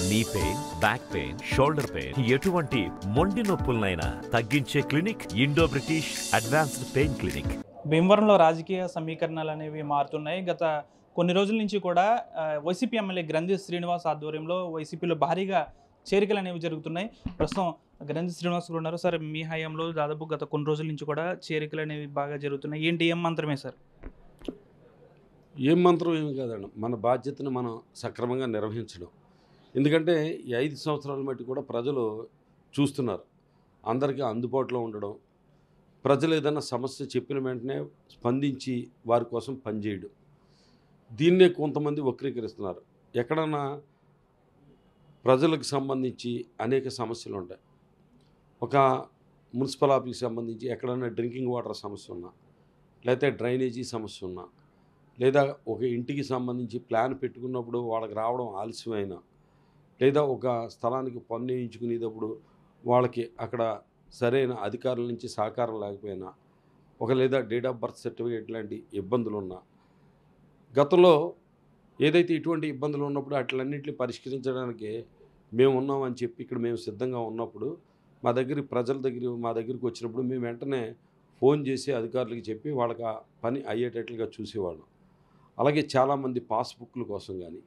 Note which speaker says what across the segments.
Speaker 1: Knee pain, back pain, shoulder pain, ఎటువంటి మొండి నొప్పులనైనా తగ్గించే clinic Indo British advanced pain clinic.
Speaker 2: భీమవరంలో రాజకీయ సమీకరణాలు అనేవి మారుతున్నాయి. గత కొన్ని రోజుల నుంచి కూడా వైసీపీ ఎమ్మెల్యే గ్రంథి శ్రీనివాస్ ఆధ్వర్యంలో వైసీపీలో భారీగా చేరికలు అనేవి జరుగుతున్నాయి. ప్రస్తుతం గ్రంథి శ్రీనివాస్ కూడా ఉన్నారు. సార్, మీ హయాంలో దాదాపు గత కొన్ని రోజుల నుంచి కూడా చేరికలు అనేవి బాగా జరుగుతున్నాయి. ఏంటి, ఏం మంత్రమే సార్?
Speaker 3: ఏం మంత్రం ఏమి కాదండి, మన బాధ్యతను మనం సక్రమంగా నిర్వహించడం. ఎందుకంటే ఈ 5 సంవత్సరాల మట్టి కూడా ప్రజలు చూస్తున్నారు, అందరికీ అందుబాటులో ఉండడం, ప్రజలు ఏదైనా సమస్య చెప్పిన వెంటనే స్పందించి వారి కోసం పనిచేయడం. దీన్నే కొంతమంది వక్రీకరిస్తున్నారు. ఎక్కడన్నా ప్రజలకు సంబంధించి అనేక సమస్యలు ఉంటాయి. ఒక మున్సిపల్ ఆఫీస్కి సంబంధించి ఎక్కడన్నా డ్రింకింగ్ వాటర్ సమస్య ఉన్నా, లేకపోతే డ్రైనేజీ సమస్య ఉన్నా, లేదా ఒక ఇంటికి సంబంధించి ప్లాన్ పెట్టుకున్నప్పుడు వాళ్ళకి రావడం ఆలస్యమైనా, లేదా ఒక స్థలానికి పన్ను వేయించుకునేటప్పుడు వాళ్ళకి అక్కడ సరైన అధికారుల నుంచి సహకారం లేకపోయినా, లేదా డేట్ ఆఫ్ బర్త్ సర్టిఫికేట్ లాంటి ఇబ్బందులు ఉన్నా, గతంలో ఏదైతే ఇటువంటి ఇబ్బందులు ఉన్నప్పుడు అట్లన్నింటినీ పరిష్కరించడానికి మేము ఉన్నామని చెప్పి ఇక్కడ మేము సిద్ధంగా ఉన్నప్పుడు మా దగ్గరికి వచ్చినప్పుడు మేము వెంటనే ఫోన్ చేసి అధికారులకు చెప్పి వాళ్ళకి ఆ పని అయ్యేటట్లుగా చూసేవాళ్ళం. అలాగే చాలామంది పాస్బుక్ల కోసం కానీ,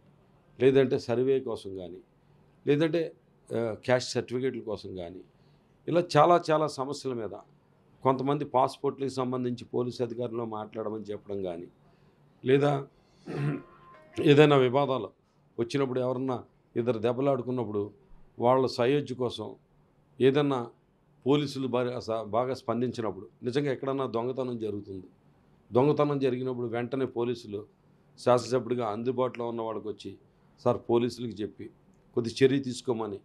Speaker 3: లేదంటే సర్వే కోసం కానీ, లేదంటే క్యాస్ట్ సర్టిఫికేట్ల కోసం కానీ, ఇలా చాలా సమస్యల మీద కొంతమంది పాస్పోర్ట్లకు సంబంధించి పోలీసు అధికారులు మాట్లాడమని చెప్పడం కానీ, లేదా ఏదైనా వివాదాలు వచ్చినప్పుడు ఎవరన్నా ఇద్దరు దెబ్బలాడుకున్నప్పుడు వాళ్ళ సయోధ్య కోసం ఏదన్నా పోలీసులు బాగా స్పందించినప్పుడు, నిజంగా ఎక్కడన్నా దొంగతనం జరిగినప్పుడు వెంటనే పోలీసులు శాసనసభ్యుడిగా అందుబాటులో ఉన్న వాళ్ళకి వచ్చి, సార్ పోలీసులకి చెప్పి కొద్ది చర్య తీసుకోమని,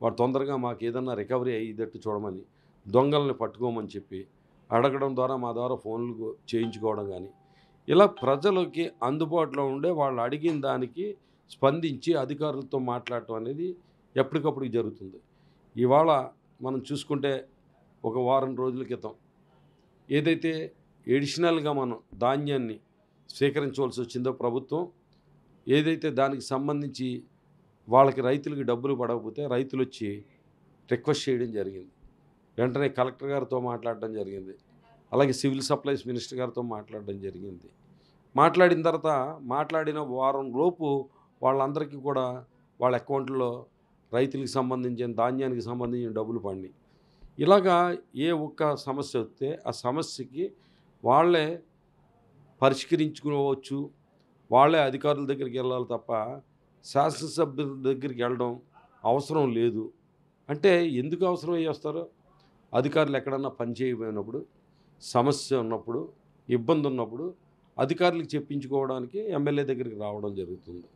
Speaker 3: వాడు తొందరగా మాకు ఏదన్నా రికవరీ అయ్యేటట్టు చూడమని, దొంగల్ని పట్టుకోమని చెప్పి అడగడం ద్వారా మా ద్వారా ఫోన్లు చేయించుకోవడం కానీ, ఇలా ప్రజలకి అందుబాటులో ఉండే వాళ్ళు అడిగిన దానికి స్పందించి అధికారులతో మాట్లాడటం అనేది ఎప్పటికప్పుడు జరుగుతుంది. ఇవాళ మనం చూసుకుంటే ఒక వారం రోజుల క్రితం ఏదైతే ఎడిషనల్గా మనం ధాన్యాన్ని స్వీకరించవలసి వచ్చిందో ప్రభుత్వం, ఏదైతే దానికి సంబంధించి వాళ్ళకి రైతులకి డబ్బులు పడకపోతే రైతులు వచ్చి రిక్వెస్ట్ చేయడం జరిగింది. వెంటనే కలెక్టర్ గారితో మాట్లాడడం జరిగింది. అలాగే సివిల్ సప్లైస్ మినిస్టర్ గారితో మాట్లాడడం జరిగింది. మాట్లాడిన తర్వాత మాట్లాడిన వారం లోపు వాళ్ళందరికీ కూడా వాళ్ళ అకౌంట్లో రైతులకు సంబంధించిన ధాన్యానికి సంబంధించిన డబ్బులు పడినాయి. ఇలాగా ఏ ఒక్క సమస్య వస్తే ఆ సమస్యకి వాళ్ళే పరిష్కరించుకోవచ్చు, వాళ్ళే అధికారుల దగ్గరికి వెళ్ళాలి తప్ప శాసనసభ్యుల దగ్గరికి వెళ్ళడం అవసరం లేదు. అంటే ఎందుకు అవసరం వస్తారు? అధికారులు ఎక్కడన్నా పని చేయబోయినప్పుడు, సమస్య ఉన్నప్పుడు, ఇబ్బంది ఉన్నప్పుడు అధికారులకు చెప్పించుకోవడానికి ఎమ్మెల్యే దగ్గరికి రావడం జరుగుతుంది.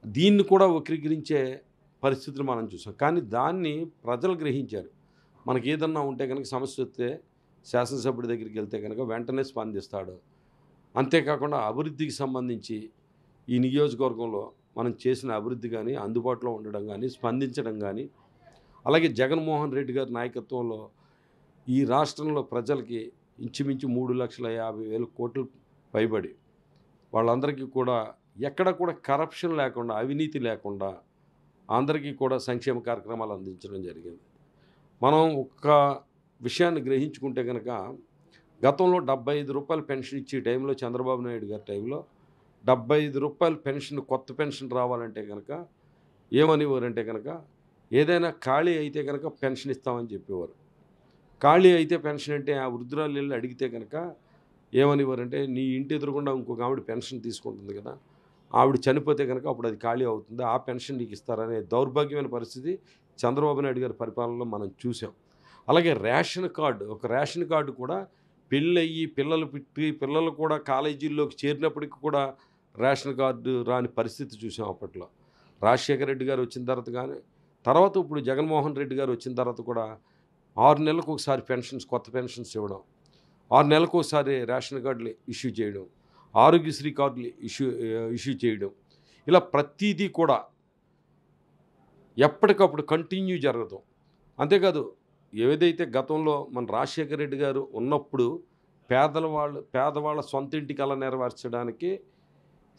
Speaker 3: దీన్ని కూడా వక్రీకరించే పరిస్థితులు మనం చూసాం. కానీ దాన్ని ప్రజలు గ్రహించారు. మనకి ఏదన్నా ఉంటే కనుక సమస్య వస్తే శాసనసభ్యుడి దగ్గరికి వెళ్తే కనుక వెంటనే స్పందిస్తాడు. అంతేకాకుండా అభివృద్ధికి సంబంధించి ఈ నియోజకవర్గంలో మనం చేసిన అభివృద్ధి కానీ, అందుబాటులో ఉండడం కానీ, స్పందించడం కానీ, అలాగే జగన్మోహన్ రెడ్డి గారి నాయకత్వంలో ఈ రాష్ట్రంలో ప్రజలకి ఇంచుమించు 3,50,000 కోట్లు పైబడి వాళ్ళందరికీ కూడా ఎక్కడ కూడా కరప్షన్ లేకుండా, అవినీతి లేకుండా అందరికీ కూడా సంక్షేమ కార్యక్రమాలు అందించడం జరిగింది. మనం ఒక్క విషయాన్ని గ్రహించుకుంటే కనుక గతంలో 75 రూపాయలు పెన్షన్ ఇచ్చే టైంలో, చంద్రబాబు నాయుడు గారి టైంలో 75 రూపాయల పెన్షన్, కొత్త పెన్షన్ రావాలంటే కనుక ఏమనేవారంటే కనుక ఏదైనా ఖాళీ అయితే కనుక పెన్షన్ ఇస్తామని చెప్పేవారు. ఖాళీ అయితే పెన్షన్ అంటే ఆ వృద్ధురాలు వెళ్ళి అడిగితే కనుక ఏమనేవారంటే, నీ ఇంటి ఎదురుగుండా ఇంకొక ఆవిడ పెన్షన్ తీసుకుంటుంది కదా, ఆవిడ చనిపోతే కనుక అప్పుడు అది ఖాళీ అవుతుంది, ఆ పెన్షన్ నీకు ఇస్తారనే దౌర్భాగ్యమైన పరిస్థితి చంద్రబాబు నాయుడు గారి పరిపాలనలో మనం చూసాం. అలాగే ఒక రేషన్ కార్డు కూడా పెళ్ళయ్యి పిల్లలు పుట్టి పిల్లలు కూడా కాలేజీల్లోకి చేరినప్పటికీ కూడా రేషన్ కార్డు రాని పరిస్థితి చూసాం. అప్పట్లో రాజశేఖర రెడ్డి గారు వచ్చిన తర్వాత ఇప్పుడు జగన్మోహన్ రెడ్డి గారు వచ్చిన తర్వాత కూడా 6 నెలలకు ఒకసారి కొత్త పెన్షన్స్ ఇవ్వడం, 6 నెలలకు ఒకసారి రేషన్ కార్డులు ఇష్యూ చేయడం, ఆరోగ్యశ్రీ కార్డులు ఇష్యూ చేయడం, ఇలా ప్రతిదీ కూడా ఎప్పటికప్పుడు కంటిన్యూ జరగడం. అంతేకాదు, ఏదైతే గతంలో మన రాజశేఖర రెడ్డి గారు ఉన్నప్పుడు పేదవాళ్ళ సొంత ఇంటి కల నెరవేర్చడానికి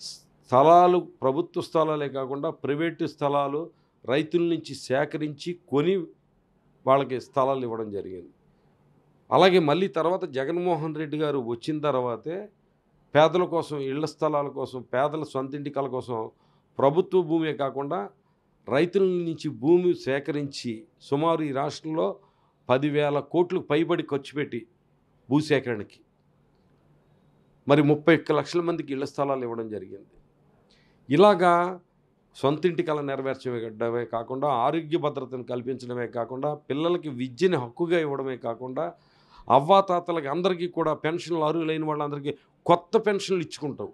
Speaker 3: స్థలాలు ప్రభుత్వ స్థలాలే కాకుండా ప్రైవేటు స్థలాలు రైతుల నుంచి సేకరించి కొని వాళ్ళకి స్థలాలు ఇవ్వడం జరిగింది. అలాగే మళ్ళీ తర్వాత జగన్మోహన్ రెడ్డి గారు వచ్చిన తర్వాతే పేదల కోసం, ఇళ్ల స్థలాల కోసం, పేదల సొంత ఇంటి కల కోసం ప్రభుత్వ భూమే కాకుండా రైతుల నుంచి భూమి సేకరించి సుమారు ఈ రాష్ట్రంలో 10,000 కోట్లకు పైబడి ఖర్చు పెట్టి భూసేకరణకి మరి 31 లక్షల మందికి ఇళ్ల స్థలాలు ఇవ్వడం జరిగింది. ఇలాగా సొంతింటి కల నెరవేర్చడమే కాకుండా ఆరోగ్య భద్రతను కల్పించడమే కాకుండా పిల్లలకి విద్యని హక్కుగా ఇవ్వడమే కాకుండా అవ్వాతాతలకి అందరికీ కూడా పెన్షన్లు అర్హులైన వాళ్ళందరికీ కొత్త పెన్షన్లు ఇచ్చుకుంటాం.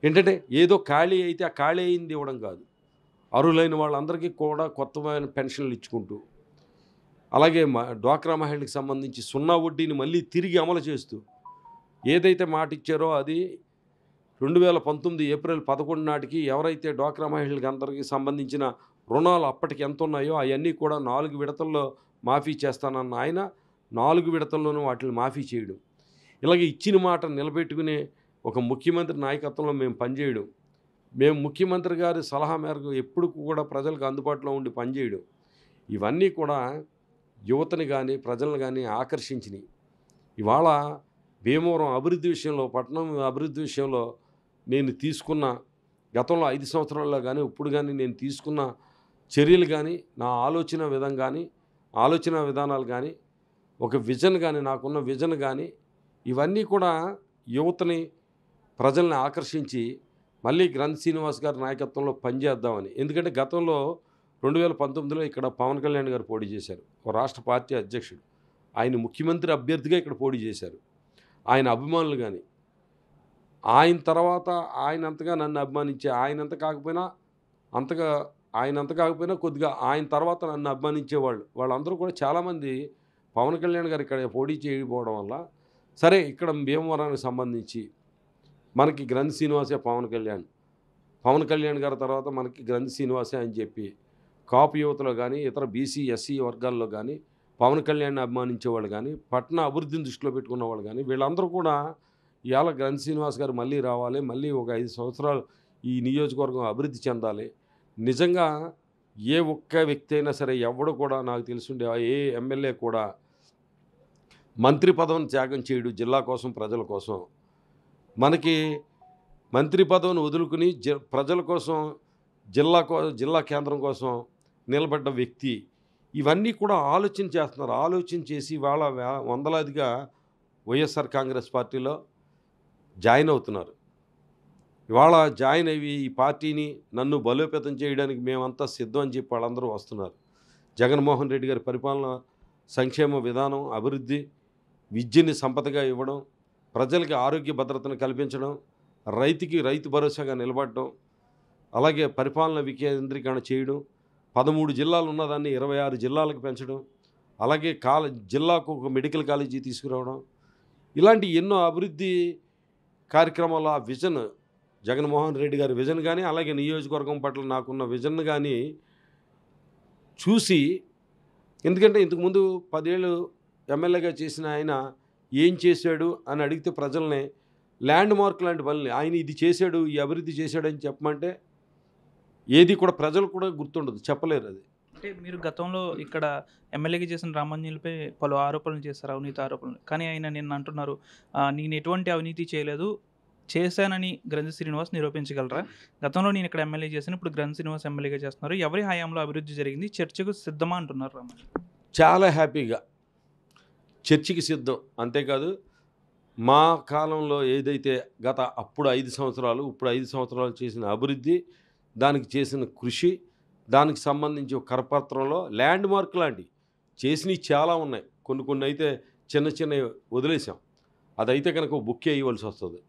Speaker 3: ఏంటంటే ఏదో ఖాళీ అయితే ఆ ఖాళీ అయింది ఇవ్వడం కాదు, అర్హులైన వాళ్ళందరికీ కూడా కొత్తమైన పెన్షన్లు ఇచ్చుకుంటూ, అలాగే డ్వాక్రా మహిళలకు సంబంధించి 0 వడ్డీని మళ్ళీ తిరిగి అమలు చేస్తూ ఏదైతే మాట ఇచ్చారో అది 2019 ఏప్రిల్ 11 నాటికి ఎవరైతే డ్వాక్రా మహిళలకు అందరికీ సంబంధించిన రుణాలు అప్పటికి ఎంత ఉన్నాయో అవన్నీ కూడా 4 విడతల్లో మాఫీ చేస్తానన్న ఆయన 4 విడతల్లోనూ వాటిని మాఫీ చేయడం, ఇలాగే ఇచ్చిన మాట నిలబెట్టుకునే ఒక ముఖ్యమంత్రి నాయకత్వంలో మేము పనిచేయడం, మేము ముఖ్యమంత్రి గారి సలహా మేరకు ఎప్పుడు కూడా ప్రజలకు అందుబాటులో ఉండి పనిచేయడం, ఇవన్నీ కూడా యువతని కానీ ప్రజలను కానీ ఆకర్షించినాయి. ఇవాళ భీమవరం అభివృద్ధి విషయంలో, పట్టణం అభివృద్ధి విషయంలో నేను తీసుకున్న గతంలో 5 సంవత్సరాల్లో కానీ ఇప్పుడు కానీ నేను తీసుకున్న చర్యలు కానీ, నా ఆలోచన విధానాలు కానీ, ఒక విజన్ కానీ, నాకున్న విజన్ కానీ, ఇవన్నీ కూడా యువతని ప్రజల్ని ఆకర్షించి మళ్ళీ గ్రంథి శ్రీనివాస్ గారి నాయకత్వంలో పనిచేద్దామని. ఎందుకంటే గతంలో 2019లో ఇక్కడ పవన్ కళ్యాణ్ గారు పోటీ చేశారు, ఒక రాష్ట్ర పార్టీ అధ్యక్షుడు. ఆయన ముఖ్యమంత్రి అభ్యర్థిగా ఇక్కడ పోటీ చేశారు. ఆయన అభిమానులు కానీ, ఆయన తర్వాత ఆయనంతగా నన్ను అభిమానించే, ఆయనంత కాకపోయినా కొద్దిగా ఆయన తర్వాత నన్ను అభిమానించేవాళ్ళు వాళ్ళందరూ కూడా చాలామంది పవన్ కళ్యాణ్ గారు ఇక్కడ పోటీ చేయకపోవడం వల్ల, సరే ఇక్కడ భీమవరానికి సంబంధించి మనకి గ్రంథి శ్రీనివాసే పవన్ కళ్యాణ్ గారి తర్వాత మనకి గ్రంథి శ్రీనివాసే అని చెప్పి కాపు యువతలో కానీ, ఇతర బీసీ ఎస్సీ వర్గాల్లో కానీ పవన్ కళ్యాణ్ని అభిమానించేవాళ్ళు కానీ, పట్టణ అభివృద్ధిని దృష్టిలో పెట్టుకున్న వాళ్ళు కానీ, వీళ్ళందరూ కూడా ఇవాళ గ్రంథి శ్రీనివాస్ గారు మళ్ళీ రావాలి, మళ్ళీ ఒక 5 సంవత్సరాలు ఈ నియోజకవర్గం అభివృద్ధి చెందాలి. నిజంగా ఏ ఒక్క వ్యక్తి అయినా సరే, ఎవడు కూడా నాకు తెలుసుండే ఏ ఎమ్మెల్యే కూడా మంత్రి పదవిని త్యాగం చేయడు జిల్లా కోసం, ప్రజల కోసం. మనకి మంత్రి పదవిని వదులుకుని ప్రజల కోసం, జిల్లా కేంద్రం కోసం నిలబడ్డ వ్యక్తి. ఇవన్నీ కూడా ఆలోచన చేస్తున్నారు. ఆలోచన చేసి వాళ్ళ వందలాదిగా వైఎస్ఆర్ కాంగ్రెస్ పార్టీలో జాయిన్ అవుతున్నారు. ఇవాళ జాయిన్ అయ్యి ఈ పార్టీని నన్ను బలోపేతం చేయడానికి మేమంతా సిద్ధం అని చెప్పి వాళ్ళందరూ వస్తున్నారు. జగన్మోహన్ రెడ్డి గారి పరిపాలన, సంక్షేమ విధానం, అభివృద్ధి, విద్యని సంపదగా ఇవ్వడం, ప్రజలకి ఆరోగ్య భద్రతను కల్పించడం, రైతు భరోసాగా నిలబడడం, అలాగే పరిపాలన వికేంద్రీకరణ చేయడం, 13 జిల్లాలు ఉన్నదాన్ని 26 జిల్లాలకు పెంచడం, అలాగే జిల్లాకు ఒక మెడికల్ కాలేజీ తీసుకురావడం, ఇలాంటి ఎన్నో అభివృద్ధి కార్యక్రమాల విజన్, జగన్మోహన్ రెడ్డి గారి విజన్ కానీ, అలాగే నియోజకవర్గం పట్ల నాకున్న విజన్ కానీ చూసి, ఎందుకంటే ఇంతకుముందు 10 ఏళ్ళు ఎమ్మెల్యేగా చేసిన ఆయన ఏం చేశాడు అని అడిగితే ప్రజల్ని ల్యాండ్ మార్క్ లాంటి పనులు ఆయన ఇది చేశాడు, ఈ అభివృద్ధి చేశాడు అని చెప్పమంటే ఏది కూడా ప్రజలు కూడా గుర్తుండదు, చెప్పలేరు. అది
Speaker 2: అంటే మీరు గతంలో ఇక్కడ ఎమ్మెల్యేగా చేసిన రామాంజనేయులపై పలు ఆరోపణలు చేశారు, అవినీతి ఆరోపణలు. కానీ ఆయన నిన్న అంటున్నారు, నేను ఎటువంటి అవినీతి చేయలేదు, చేశానని గ్రంథి శ్రీనివాస్ నిరూపించగలరా? గతంలో నేను ఇక్కడ ఎమ్మెల్యే చేశాను, ఇప్పుడు గ్రంథి శ్రీనివాస్ ఎమ్మెల్యేగా చేస్తున్నారు, ఎవరి హయాంలో అభివృద్ధి జరిగింది, చర్చకు సిద్ధమా అంటున్నారు రామాంజనేయులు.
Speaker 3: చాలా హ్యాపీగా చర్చకి సిద్ధం. అంతేకాదు మా కాలంలో ఏదైతే అప్పుడు 5 సంవత్సరాలు, ఇప్పుడు 5 సంవత్సరాలు చేసిన అభివృద్ధి, దానికి చేసిన కృషి, దానికి సంబంధించి ఒక కరపత్రంలో ల్యాండ్ మార్క్ లాంటివి చేసినవి చాలా ఉన్నాయి. కొన్ని అయితే చిన్నవి వదిలేసాం, అదైతే కనుక బుక్ వేయవలసి వస్తుంది.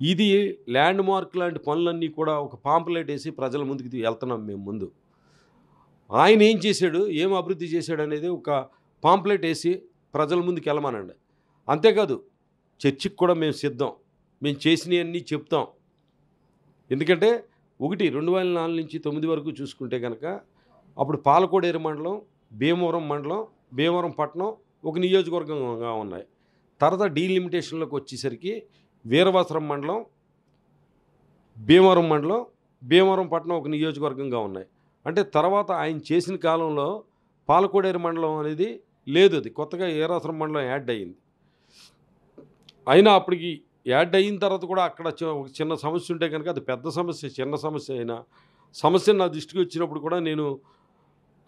Speaker 3: ఇది ల్యాండ్ మార్క్ లాంటి పనులన్నీ కూడా ఒక పాంప్లెట్ వేసి ప్రజల ముందుకు వెళ్తున్నాం మేము. ముందు ఆయన ఏం చేశాడు, ఏం అభివృద్ధి చేశాడు అనేది ఒక పాంప్లెట్ వేసి ప్రజల ముందుకు వెళ్ళమనండి. అంతేకాదు చర్చికి కూడా మేము సిద్ధం, మేము చేసినవన్నీ చెప్తాం. ఎందుకంటే 2004 నుంచి 9 వరకు చూసుకుంటే కనుక అప్పుడు పాలకోడేరు మండలం, భీమవరం మండలం, భీమవరం పట్టణం ఒక నియోజకవర్గంగా ఉన్నాయి. తర్వాత డీలిమిటేషన్లోకి వచ్చేసరికి వీరవాసరం మండలం, భీమవరం మండలం, భీమవరం పట్టణం ఒక నియోజకవర్గంగా ఉన్నాయి. అంటే తర్వాత ఆయన చేసిన కాలంలో పాలకోడేరు మండలం అనేది లేదు, అది కొత్తగా ఏరాసరం మండలం యాడ్ అయ్యింది. అయినా అప్పటికి యాడ్ అయిన తర్వాత కూడా అక్కడ ఒక చిన్న సమస్య ఉంటే కనుక అది పెద్ద సమస్య, చిన్న సమస్య అయినా సమస్య నా దృష్టికి వచ్చినప్పుడు కూడా నేను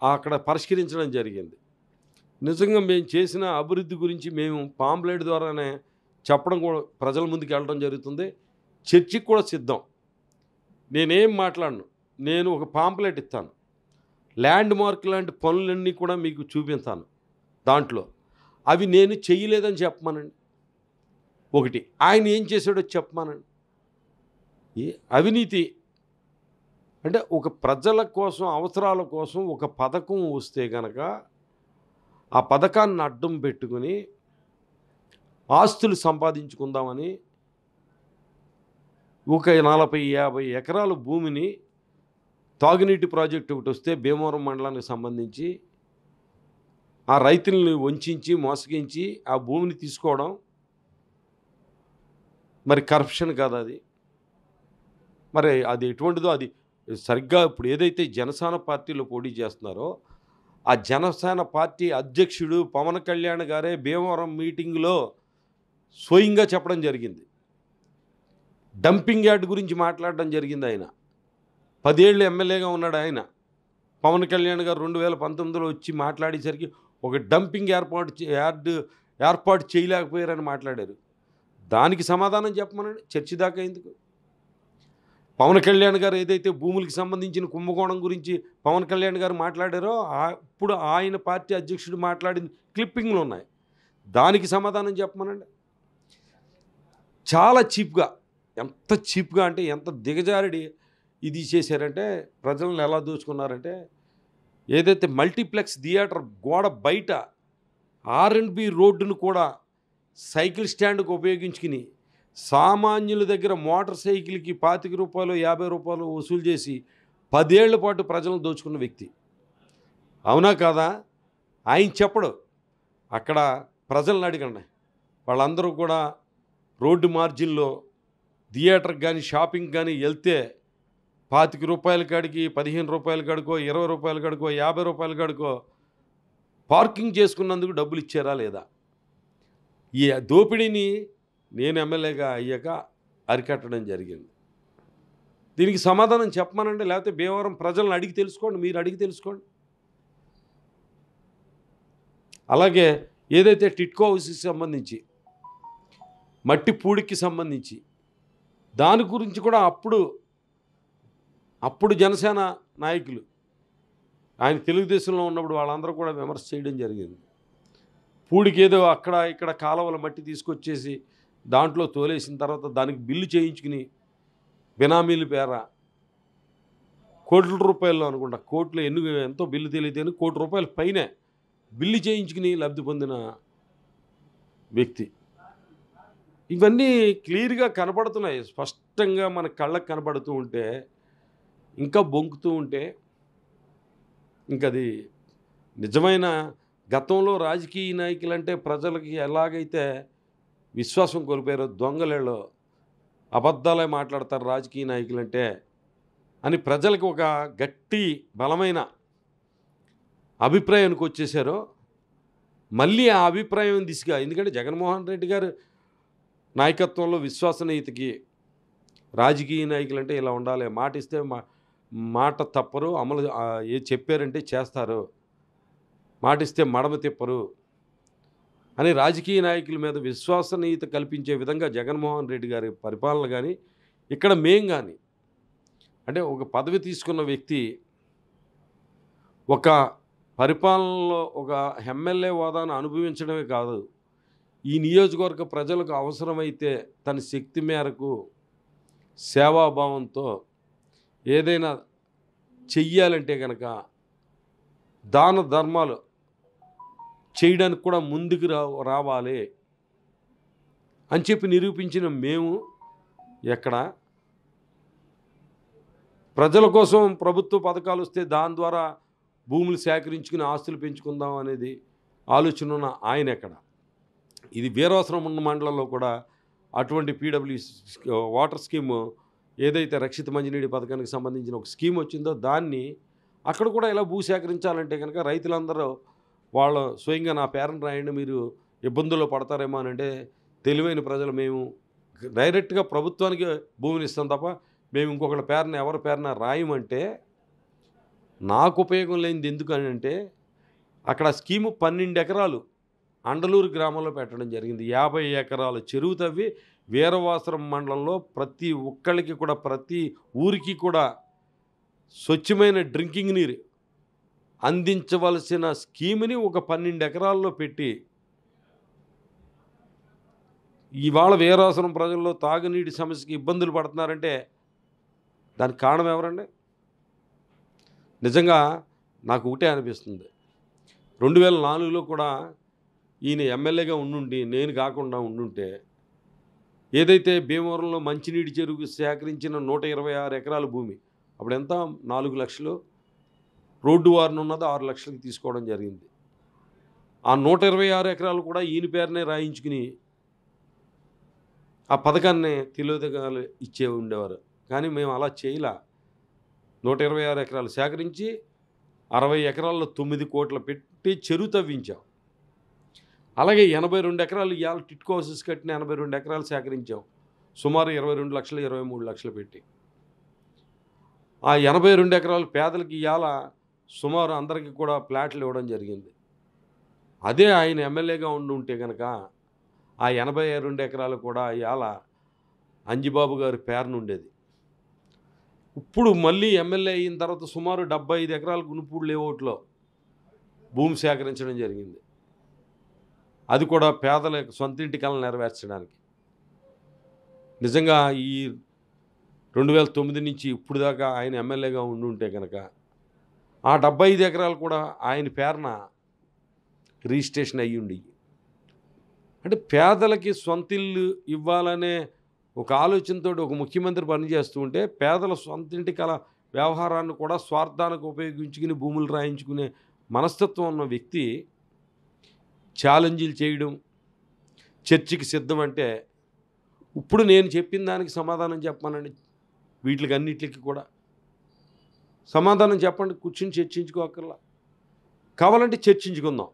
Speaker 3: అక్కడ పరిష్కరించడం జరిగింది. నిజంగా మేము చేసిన అభివృద్ధి గురించి మేము పాంప్లెట్ ద్వారానే చెప్పడం కూడా ప్రజల ముందుకు వెళ్ళడం జరుగుతుంది. చర్చికి కూడా సిద్ధం. నేనేం మాట్లాడను, నేను ఒక పాంప్లెట్ ఇస్తాను, ల్యాండ్ మార్క్ లాంటి పనులన్నీ కూడా మీకు చూపిస్తాను. దాంట్లో అవి నేను చెయ్యలేదని చెప్పమానండి. ఒకటి ఆయన ఏం చేశాడో చెప్పమానండి. ఈ అవినీతి అంటే ఒక ప్రజల కోసం అవసరాల కోసం ఒక పథకం వస్తే కనుక ఆ పథకాన్ని అడ్డం పెట్టుకుని ఆస్తులు సంపాదించుకుందామని ఒక 40-50 ఎకరాల భూమిని తాగునీటి ప్రాజెక్టు ఒకటి వస్తే భీమవరం మండలానికి సంబంధించి ఆ రైతుల్ని వంచి మోసగించి ఆ భూమిని తీసుకోవడం మరి కరప్షన్ కాదు అది. మరి అది ఎటువంటిదో అది సరిగ్గా ఇప్పుడు ఏదైతే జనసేన పార్టీలో పోటీ చేస్తున్నారో ఆ జనసేన పార్టీ అధ్యక్షుడు పవన్ కళ్యాణ్ గారే భీమవరం మీటింగ్లో స్వయంగా చెప్పడం జరిగింది. డంపింగ్ యార్డ్ గురించి మాట్లాడడం జరిగింది. ఆయన 10 ఏళ్ళు ఎమ్మెల్యేగా ఉన్నాడు. ఆయన పవన్ కళ్యాణ్ గారు 2019లో వచ్చి మాట్లాడేసరికి ఒక డంపింగ్ ఏర్పాటు చేయలేకపోయారని మాట్లాడారు. దానికి సమాధానం చెప్పమనండి. చర్చి దాకా ఎందుకు? పవన్ కళ్యాణ్ గారు ఏదైతే భూములకు సంబంధించిన కుంభకోణం గురించి పవన్ కళ్యాణ్ గారు మాట్లాడారో ఇప్పుడు ఆయన పార్టీ అధ్యక్షుడు మాట్లాడిన క్లిప్పింగ్లు ఉన్నాయి. దానికి సమాధానం చెప్పమనండి. చాలా చీప్గా, ఎంత చీప్గా అంటే ఎంత దిగజారుడి ఇది చేశారంటే ప్రజలను ఎలా దోచుకున్నారంటే ఏదైతే మల్టీప్లెక్స్ థియేటర్ గోడ బయట R&B రోడ్డును కూడా సైకిల్ స్టాండ్కు ఉపయోగించుకుని సామాన్యుల దగ్గర మోటార్ సైకిల్కి 25 రూపాయలు 50 రూపాయలు వసూలు చేసి 10 ఏళ్ల పాటు ప్రజలను దోచుకున్న వ్యక్తి. అవునా కాదా? ఆయన చెప్పడు. అక్కడ ప్రజలను అడగండి. వాళ్ళందరూ కూడా రోడ్డు మార్జిన్లో థియేటర్కి కానీ షాపింగ్ కానీ వెళ్తే 25 రూపాయల కాడికి 15 రూపాయల కాడికో 20 రూపాయల కాడికో 50 రూపాయల కాడికో పార్కింగ్ చేసుకున్నందుకు డబ్బులు ఇచ్చారా లేదా? ఈ దోపిడీని నేను ఎమ్మెల్యేగా అయ్యాక అరికట్టడం జరిగింది. దీనికి సమాధానం చెప్పమనండి. లేకపోతే భీమవరం ప్రజలను అడిగి తెలుసుకోండి, మీరు అడిగి తెలుసుకోండి. అలాగే ఏదైతే టిట్కో హౌస్కి సంబంధించి మట్టి పూడికి సంబంధించి దాని గురించి కూడా అప్పుడు జనసేన నాయకులు ఆయన తెలుగుదేశంలో ఉన్నప్పుడు వాళ్ళందరూ కూడా విమర్శ చేయడం జరిగింది. పూడికి ఏదో అక్కడ ఇక్కడ కాలువల మట్టి తీసుకొచ్చేసి దాంట్లో తోలేసిన తర్వాత దానికి బిల్లు చేయించుకుని బినామీల పేర కోట్ల రూపాయల్లో అనుకుంటా, కోట్లు ఎంతో బిల్లు తెలియదు అని ₹1 కోటి పైనే బిల్లు చేయించుకుని లబ్ధి పొందిన వ్యక్తి. ఇవన్నీ క్లియర్గా కనపడుతున్నాయి, స్పష్టంగా మన కళ్ళకు కనపడుతూ ఉంటే ఇంకా బొంకుతూ ఉంటే ఇంకది నిజమైన గతంలో రాజకీయ నాయకులంటే ప్రజలకి ఎలాగైతే విశ్వాసం కోల్పోయారో దొంగలేలో అబద్ధాలే మాట్లాడతారు రాజకీయ నాయకులంటే అని ప్రజలకు ఒక గట్టి బలమైన అభిప్రాయానికి వచ్చేసారో మళ్ళీ ఆ అభిప్రాయం దిశగా, ఎందుకంటే జగన్మోహన్ రెడ్డి గారు నాయకత్వంలో విశ్వసనీయతకి రాజకీయ నాయకులంటే ఇలా ఉండాలి, మాట ఇస్తే మాట తప్పరు, అమలు ఏ చెప్పారంటే చేస్తారు, మాట ఇస్తే మడమ తిప్పరు అని రాజకీయ నాయకుల మీద విశ్వసనీయత కల్పించే విధంగా జగన్మోహన్ రెడ్డి గారి పరిపాలన కానీ ఇక్కడ మేం కానీ అంటే ఒక పదవి తీసుకున్న వ్యక్తి ఒక పరిపాలనలో ఒక ఎమ్మెల్యే హోదాను అనుభవించడమే కాదు, ఈ నియోజకవర్గ ప్రజలకు అవసరమైతే తన శక్తి మేరకు సేవాభావంతో ఏదైనా చెయ్యాలంటే కనుక దాన ధర్మాలు చేయడానికి కూడా ముందుకు రావాలి అని చెప్పి నిరూపించిన మేము ఎక్కడ ప్రజల కోసం ప్రభుత్వ పథకాలు వస్తే దాని ద్వారా భూములు సేకరించుకుని ఆస్తులు పెంచుకుందాం అనేది ఆలోచన ఉన్న ఆయన ఎక్కడ? ఇది వీరవసరం ఉన్న మండలంలో కూడా అటువంటి పీడబ్ల్యూ వాటర్ స్కీము ఏదైతే రక్షిత మంచినీటి పథకానికి సంబంధించిన ఒక స్కీమ్ వచ్చిందో దాన్ని అక్కడ కూడా ఇలా భూ సేకరించాలంటే కనుక రైతులందరూ వాళ్ళు స్వయంగా నా పేరును రాయండి, మీరు ఇబ్బందుల్లో పడతారేమో అని అంటే తెలివైన ప్రజలు మేము డైరెక్ట్గా ప్రభుత్వానికి భూమిని ఇస్తాం తప్ప మేము ఇంకొకళ్ళ పేరున ఎవరి పేరున రాయమంటే నాకు ఉపయోగం లేనిది ఎందుకని అంటే అక్కడ స్కీము 12 ఎకరాలు అండలూరు గ్రామంలో పెట్టడం జరిగింది. 50 ఎకరాలు చెరువు తవ్వి వీరవాసరం మండలంలో ప్రతి ఒక్కళ్ళకి కూడా ప్రతి ఊరికి కూడా స్వచ్ఛమైన డ్రింకింగ్ నీరు అందించవలసిన స్కీమ్ని ఒక 12 ఎకరాల్లో పెట్టి ఇవాళ వీరవాసరం ప్రజల్లో తాగునీటి సమస్యకి ఇబ్బందులు పడుతున్నారంటే దానికి కారణం ఎవరండి? నిజంగా నాకు ఒకటే అనిపిస్తుంది, 2004లో కూడా ఈయన ఎమ్మెల్యేగా ఉండుండి నేను కాకుండా ఉండుంటే ఏదైతే భీమవరంలో మంచినీటి చెరువుకు సేకరించిన 126 ఎకరాల భూమి అప్పుడు ఎంత 4 లక్షలు, రోడ్డు వారిని ఉన్నది 6 లక్షలకి తీసుకోవడం జరిగింది. ఆ 126 ఎకరాలు కూడా ఈయన పేరునే రాయించుకుని ఆ పథకాన్ని తెలివితేటలు ఇచ్చే ఉండేవారు. కానీ మేము అలా చేయలా. 126 ఎకరాలు సేకరించి 60 ఎకరాల్లో 9 కోట్లు పెట్టి చెరువు తవ్వించాం. అలాగే 82 ఎకరాలు ఇవాళ టిట్కో హౌసెస్ కట్టిన 82 ఎకరాలు సేకరించాం, సుమారు 22 లక్షలు 23 లక్షలు పెట్టి. ఆ 82 ఎకరాలు పేదలకి ఇవాళ సుమారు అందరికీ కూడా ప్లాట్లు ఇవ్వడం జరిగింది. అదే ఆయన ఎమ్మెల్యేగా ఉంటే కనుక ఆ 82 ఎకరాలు కూడా ఇవాళ అంజిబాబు గారి పేరున ఉండేది. ఇప్పుడు మళ్ళీ ఎమ్మెల్యే అయిన తర్వాత సుమారు 75 ఎకరాల గునుపూడి లేఅవుట్లో భూమి సేకరించడం జరిగింది. అది కూడా పేదల సొంత ఇంటి కలను నెరవేర్చడానికి. నిజంగా ఈ 2009 నుంచి ఇప్పుడు దాకా ఆయన ఎమ్మెల్యేగా ఉంటే కనుక ఆ 75 ఎకరాలు కూడా ఆయన పేరున రిజిస్ట్రేషన్ అయ్యుండి, అంటే పేదలకి సొంతిల్లు ఇవ్వాలనే ఒక ఆలోచనతో ఒక ముఖ్యమంత్రి పనిచేస్తూ ఉంటే పేదల సొంతింటి కల వ్యవహారాన్ని కూడా స్వార్థానికి ఉపయోగించుకుని భూములు రాయించుకునే మనస్తత్వం ఉన్న వ్యక్తి ఛాలెంజీలు చేయడం, చర్చకి సిద్ధం అంటే ఇప్పుడు నేను చెప్పిన దానికి సమాధానం చెప్పానండి. వీటికి అన్నిటికి కూడా సమాధానం చెప్పండి, కూర్చుని చర్చించుకోకర్లా. కావాలంటే చర్చించుకుందాం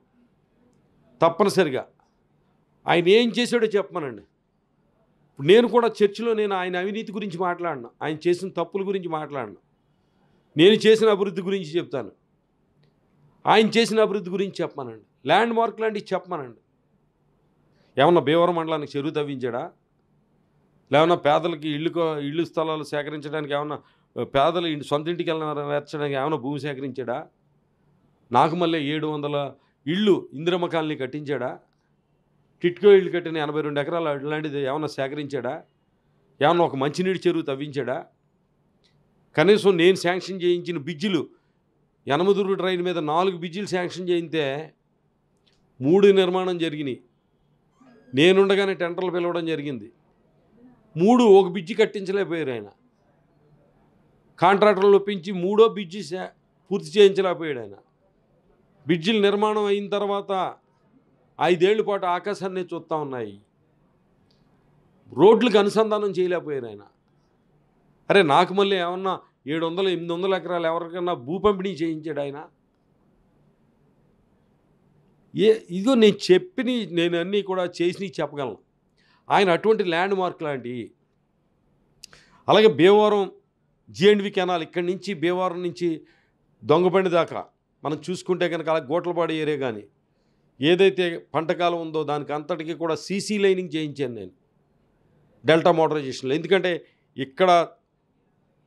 Speaker 3: తప్పనిసరిగా. ఆయన ఏం చేశాడో చెప్పమనండి. నేను కూడా చర్చిలో నేను ఆయన అవినీతి గురించి మాట్లాడను, ఆయన చేసిన తప్పుల గురించి మాట్లాడను. నేను చేసిన అభివృద్ధి గురించి చెప్తాను, ఆయన చేసిన అభివృద్ధి గురించి చెప్పమనండి. ల్యాండ్ మార్క్ లాంటివి చెప్పమనండి. ఏమన్నా భీమవరం మండలానికి చెరువు తవ్వించాడా? లేవన్నా పేదలకి ఇళ్ళు స్థలాలు సేకరించడానికి ఏమన్నా పేదల సొంత ఇంటికి నెరవేర్చడానికి ఏమైనా భూమి సేకరించాడా? నాకు మళ్ళీ 700 ఇళ్ళు ఇందిరమ్మ కాలనీ కట్టించాడా? టిట్కో ఇళ్ళు కట్టిన 82 ఎకరాలు ఇలాంటిది ఏమన్నా సేకరించాడా? ఏమన్నా ఒక మంచినీటి చెరువు తవ్వించాడా? కనీసం నేను శాంక్షన్ చేయించిన బిజ్జులు యనమదుర్రు ట్రైన్ మీద 4 బిజ్జులు శాంక్షన్ చేయితే 3 నిర్మాణం జరిగినాయి. నేనుండగానే టెండర్లు పిలవడం జరిగింది. 3 ఒక బిజ్జి కట్టించలేకపోయారు ఆయన. కాంట్రాక్టర్లు ఒప్పించి 3వ బిజ్జి పూర్తి చేయించలేకపోయాడు ఆయన. బ్రిడ్జిల నిర్మాణం అయిన తర్వాత 5 ఏళ్ల పాటు ఆకాశాన్ని చూస్తూ ఉన్నాయి. రోడ్లకు అనుసంధానం చేయలేకపోయారు ఆయన. అరే నాకు మళ్ళీ ఏమన్నా 700-800 ఎకరాలు ఎవరికన్నా భూ పంపిణీ చేయించాడు ఆయన. ఇదిగో నేను అన్నీ కూడా చేసి చెప్పగలను. ఆయన అటువంటి ల్యాండ్ మార్క్ లాంటివి. అలాగే భీమవరం G&V కెనాల్ ఇక్కడి నుంచి భీమవరం నుంచి దొంగబండి దాకా మనం చూసుకుంటే కనుక అలా గోట్లపాడు ఏరియా కానీ ఏదైతే పంటకాలం ఉందో దానికి అంతటికీ కూడా సీసీ లైనింగ్ చేయించాను నేను డెల్టా మోటరైజేషన్లో. ఎందుకంటే ఇక్కడ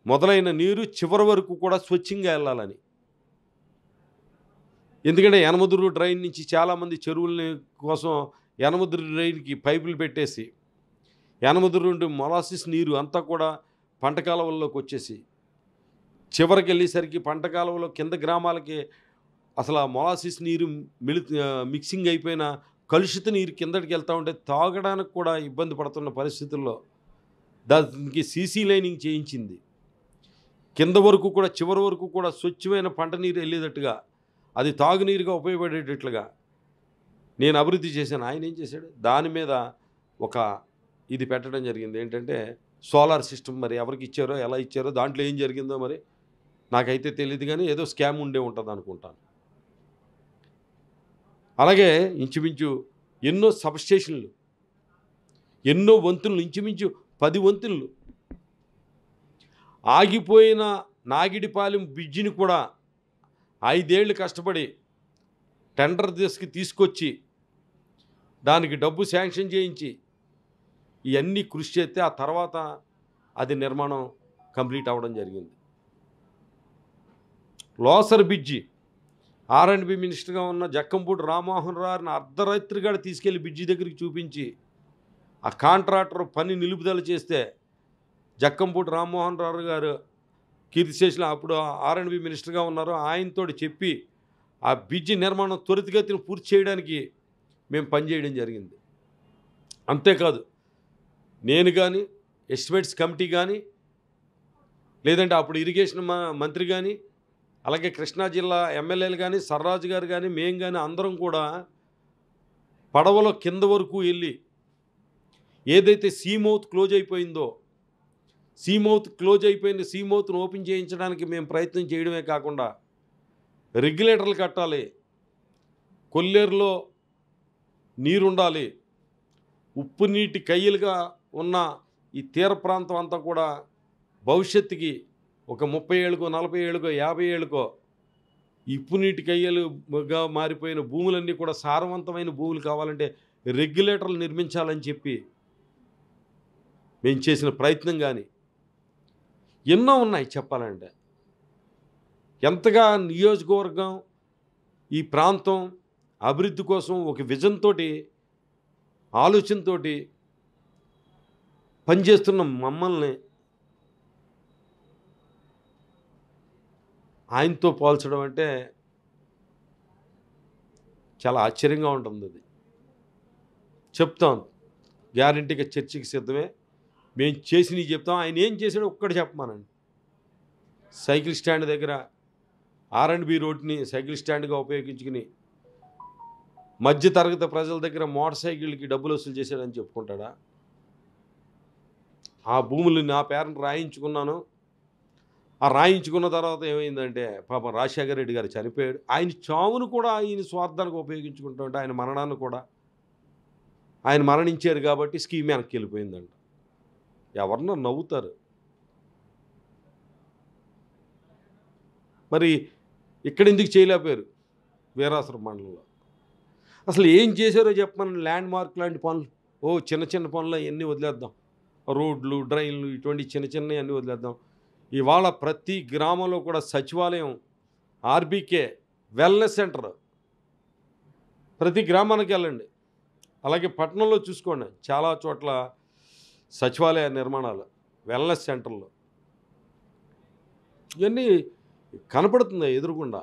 Speaker 3: మొదలైన నీరు చివరి వరకు కూడా స్వచ్ఛంగా వెళ్ళాలని. ఎందుకంటే యనమదుర్రు డ్రైన్ నుంచి చాలామంది చెరువుల కోసం యనమదుర్రు డ్రైన్కి పైపులు పెట్టేసి యనమదుర్రు నుండి మొలాసిస్ నీరు అంతా కూడా పంట కాలువల్లోకి వచ్చేసి చివరికి వెళ్ళేసరికి పంట కాలువలో కింద గ్రామాలకి అసలు ఆ మొలాసిస్ నీరు మిక్సింగ్ అయిపోయిన కలుషిత నీరు కిందకి వెళ్తూ ఉంటే తాగడానికి కూడా ఇబ్బంది పడుతున్న పరిస్థితుల్లో దానికి సీసీ లైనింగ్ చేయించింది. కింద వరకు కూడా చివరి వరకు కూడా స్వచ్ఛమైన పంట నీరు వెళ్ళేటట్టుగా అది తాగునీరుగా ఉపయోగపడేటట్లుగా నేను అభివృద్ధి చేశాను. ఆయన ఏం చేశాడు, దాని మీద ఒక ఇది పెట్టడం జరిగింది. ఏంటంటే సోలార్ సిస్టమ్. మరి ఎవరికి ఇచ్చారో ఎలా ఇచ్చారో దాంట్లో ఏం జరిగిందో మరి నాకైతే తెలియదు, కానీ ఏదో స్కామ్ ఉండే ఉంటుంది అనుకుంటాను. అలాగే ఇంచుమించు ఎన్నో సబ్స్టేషన్లు, ఎన్నో వంతులు, ఇంచుమించు 10 వంతులు, ఆగిపోయిన నాగిడిపాలెం బ్రిడ్జిని కూడా 5 ఏళ్ళు కష్టపడి టెండర్ తీసుకొచ్చి దానికి డబ్బు శాంక్షన్ చేయించి ఇవన్నీ కృషి చేస్తే ఆ తర్వాత అది నిర్మాణం కంప్లీట్ అవ్వడం జరిగింది. లోసర్ బ్రిడ్జి R&B మినిస్టర్గా ఉన్న జక్కంపూడి రామ్మోహన్ రావుని అర్ధరాత్రిగా తీసుకెళ్లి బ్రిడ్జి దగ్గరికి చూపించి ఆ కాంట్రాక్టర్ పని నిలుపుదల చేస్తే జక్కంపూడి రామ్మోహన్ రావు గారు కీర్తిశేషులు అప్పుడు R&B మినిస్టర్గా ఉన్నారు, ఆయనతో చెప్పి ఆ బ్రిడ్జి నిర్మాణం త్వరితగతిన పూర్తి చేయడానికి మేము పనిచేయడం జరిగింది. అంతేకాదు నేను కానీ, ఎస్టిమేట్స్ కమిటీ కానీ, లేదంటే అప్పుడు ఇరిగేషన్ మంత్రి కానీ, అలాగే కృష్ణా జిల్లా ఎమ్మెల్యేలు కానీ, సర్రాజు గారు కానీ, మేము కానీ అందరం కూడా పడవలో కింద వరకు వెళ్ళి ఏదైతే సీమౌత్ క్లోజ్ అయిపోయిందో, సీమౌత్ను ఓపెన్ చేయించడానికి మేము ప్రయత్నం చేయడమే కాకుండా రెగ్యులేటర్లు కట్టాలి, కొల్లేరులో నీరుండాలి, ఉప్పు నీటి కయ్యలుగా ఉన్న ఈ తీర ప్రాంతం అంతా కూడా భవిష్యత్తుకి ఒక 30 ఏళ్ళకో 40 ఏళ్ళకో 50 ఏళ్ళకో ఉప్పు నీటి కయ్యలుగా మారిపోయిన భూములన్నీ కూడా సారవంతమైన భూములు కావాలంటే రెగ్యులేటర్లు నిర్మించాలని చెప్పి మేము చేసిన ప్రయత్నం కానీ ఎన్నో ఉన్నాయి చెప్పాలంటే. ఎంతగా నియోజకవర్గం ఈ ప్రాంతం అభివృద్ధి కోసం ఒక విజన్ తోటి, ఆలోచనతోటి పనిచేస్తున్న మమ్మల్ని ఆయనతో పోల్చడం అంటే చాలా ఆశ్చర్యంగా ఉంటుంది. అది చెప్తాం, గ్యారంటీగా చర్చకి సిద్ధమే, మేము చేసినవి చెప్తాం. ఆయన ఏం చేశాడో ఒక్కటి చెప్పమానండి. సైకిల్ స్టాండ్ దగ్గర R&B రోడ్ని సైకిల్ స్టాండ్గా ఉపయోగించుకుని మధ్య తరగతి ప్రజల దగ్గర మోటార్ సైకిల్కి డబ్బులు వసూలు చేశాడని చెప్పుకుంటాడా? ఆ భూములు నా పేరును రాయించుకున్నాను, ఆ రాయించుకున్న తర్వాత ఏమైందంటే పాపం రాజశేఖర రెడ్డి గారు చనిపోయాడు. ఆయన చావును కూడా ఆయన స్వార్థానికి ఉపయోగించుకుంటూ ఉంటే ఆయన మరణాన్ని కూడా, ఆయన మరణించారు కాబట్టి స్కీమ్ వెనక్కి వెళ్ళిపోయిందంట. ఎవరన్నా నవ్వుతారు. మరి ఇక్కడ ఎందుకు చేయలేకపోయారు? వీరాసరం మండలంలో అసలు ఏం చేశారో చెప్పమని. ల్యాండ్ మార్క్ లాంటి పనులు, చిన్న చిన్న పనులు అవన్నీ వదిలేద్దాం, రోడ్లు, డ్రైన్లు, ఇటువంటి చిన్న చిన్నవి అన్నీ వదిలేద్దాం. ఇవాళ ప్రతి గ్రామంలో కూడా సచివాలయం, RBK, వెల్నెస్ సెంటర్ ప్రతి గ్రామానికి వెళ్ళండి. అలాగే పట్టణంలో చూసుకోండి, చాలా చోట్ల సచివాలయ నిర్మాణాలు, వెల్నెస్ సెంటర్లు, ఇవన్నీ కనపడుతుంది ఎదురుగుండా.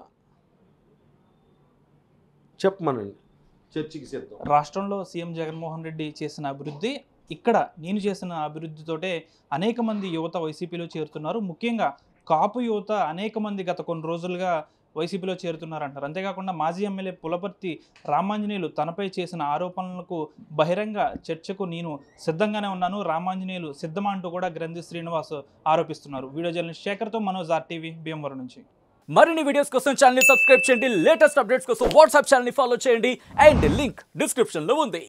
Speaker 3: చెప్పమనండి, చర్చకి సిద్ధం.
Speaker 2: రాష్ట్రంలో సీఎం జగన్మోహన్ రెడ్డి చేసిన అభివృద్ధి, ఇక్కడ నేను చేసిన అభివృద్ధితోటే అనేక మంది యువత వైసీపీలో చేరుతున్నారు. ముఖ్యంగా కాపు యువత అనేక మంది గత కొన్ని రోజులుగా వైసీపీలో చేరుతున్నారంటారు. అంతేకాకుండా మాజీ ఎమ్మెల్యే పులపర్తి రామాంజనేయులు తనపై చేసిన ఆరోపణలకు బహిరంగ చర్చకు నేను సిద్ధంగానే ఉన్నాను, రామాంజనేయులు సిద్ధమా అంటూ కూడా గ్రంథి శ్రీనివాస్ ఆరోపిస్తున్నారు. వీడియో జర్నలిస్ట్ శేఖర్తో మనోజ్, RTV, భీమవరం నుంచి.
Speaker 4: మరిన్ని వీడియోస్ కోసం ఛానల్ ని సబ్స్క్రైబ్ చేయండి, లేటెస్ట్ అప్డేట్స్ కోసం వాట్సాప్ ఛానల్ ని ఫాలో చేయండి, అండ్ లింక్ డిస్క్రిప్షన్ లో ఉంది.